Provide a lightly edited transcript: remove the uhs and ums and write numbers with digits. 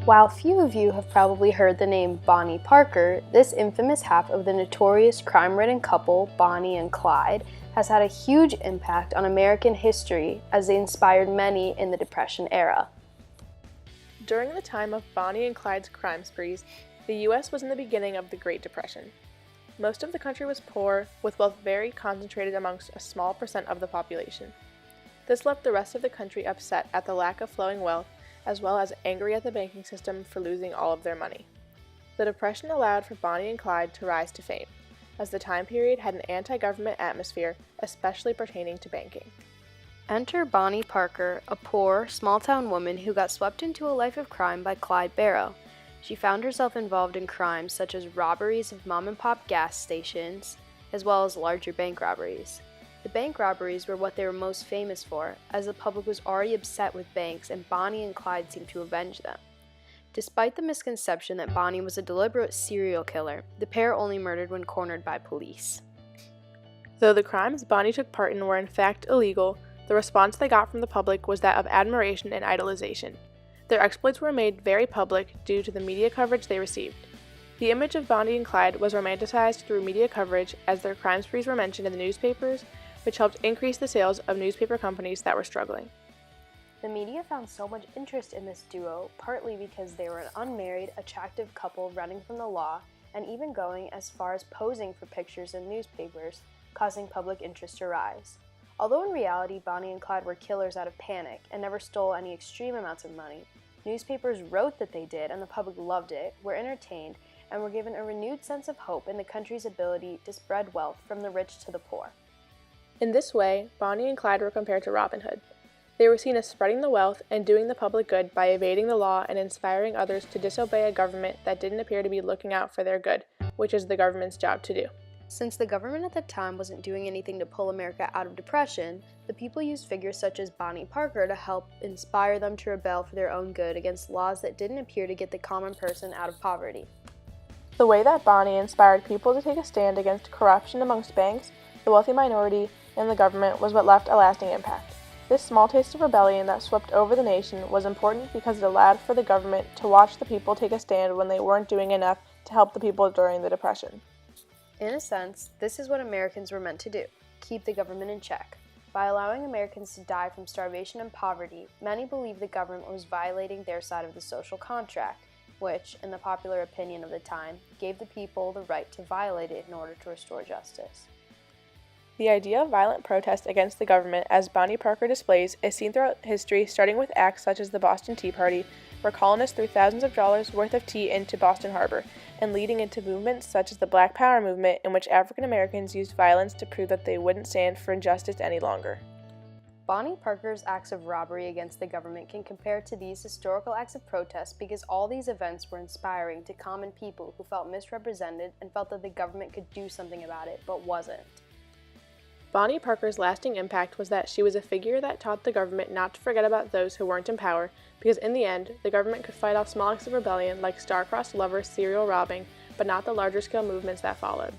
While few of you have probably heard the name Bonnie Parker, this infamous half of the notorious crime-ridden couple, Bonnie and Clyde, has had a huge impact on American history as they inspired many in the Depression era. During the time of Bonnie and Clyde's crime sprees, the U.S. was in the beginning of the Great Depression. Most of the country was poor, with wealth very concentrated amongst a small percent of the population. This left the rest of the country upset at the lack of flowing wealth, as well as angry at the banking system for losing all of their money. The Depression allowed for Bonnie and Clyde to rise to fame, as the time period had an anti-government atmosphere, especially pertaining to banking. Enter Bonnie Parker, a poor, small-town woman who got swept into a life of crime by Clyde Barrow. She found herself involved in crimes such as robberies of mom-and-pop gas stations, as well as larger bank robberies. The bank robberies were what they were most famous for, as the public was already upset with banks and Bonnie and Clyde seemed to avenge them. Despite the misconception that Bonnie was a deliberate serial killer, the pair only murdered when cornered by police. Though the crimes Bonnie took part in were in fact illegal, the response they got from the public was that of admiration and idolization. Their exploits were made very public due to the media coverage they received. The image of Bonnie and Clyde was romanticized through media coverage as their crime sprees were mentioned in the newspapers, which helped increase the sales of newspaper companies that were struggling. The media found so much interest in this duo, partly because they were an unmarried, attractive couple running from the law, and even going as far as posing for pictures in newspapers, causing public interest to rise. Although in reality Bonnie and Clyde were killers out of panic and never stole any extreme amounts of money, newspapers wrote that they did and the public loved it, were entertained, and were given a renewed sense of hope in the country's ability to spread wealth from the rich to the poor. In this way, Bonnie and Clyde were compared to Robin Hood. They were seen as spreading the wealth and doing the public good by evading the law and inspiring others to disobey a government that didn't appear to be looking out for their good, which is the government's job to do. Since the government at the time wasn't doing anything to pull America out of depression, the people used figures such as Bonnie Parker to help inspire them to rebel for their own good against laws that didn't appear to get the common person out of poverty. The way that Bonnie inspired people to take a stand against corruption amongst banks, the wealthy minority, and the government was what left a lasting impact. This small taste of rebellion that swept over the nation was important because it allowed for the government to watch the people take a stand when they weren't doing enough to help the people during the Depression. In a sense, this is what Americans were meant to do, keep the government in check. By allowing Americans to die from starvation and poverty, many believed the government was violating their side of the social contract, which, in the popular opinion of the time, gave the people the right to violate it in order to restore justice. The idea of violent protest against the government, as Bonnie Parker displays, is seen throughout history, starting with acts such as the Boston Tea Party, where colonists threw thousands of dollars worth of tea into Boston Harbor, and leading into movements such as the Black Power movement, in which African Americans used violence to prove that they wouldn't stand for injustice any longer. Bonnie Parker's acts of robbery against the government can compare to these historical acts of protest because all these events were inspiring to common people who felt misrepresented and felt that the government could do something about it, but wasn't. Bonnie Parker's lasting impact was that she was a figure that taught the government not to forget about those who weren't in power, because in the end, the government could fight off small acts of rebellion like star-crossed lovers serial robbing, but not the larger-scale movements that followed.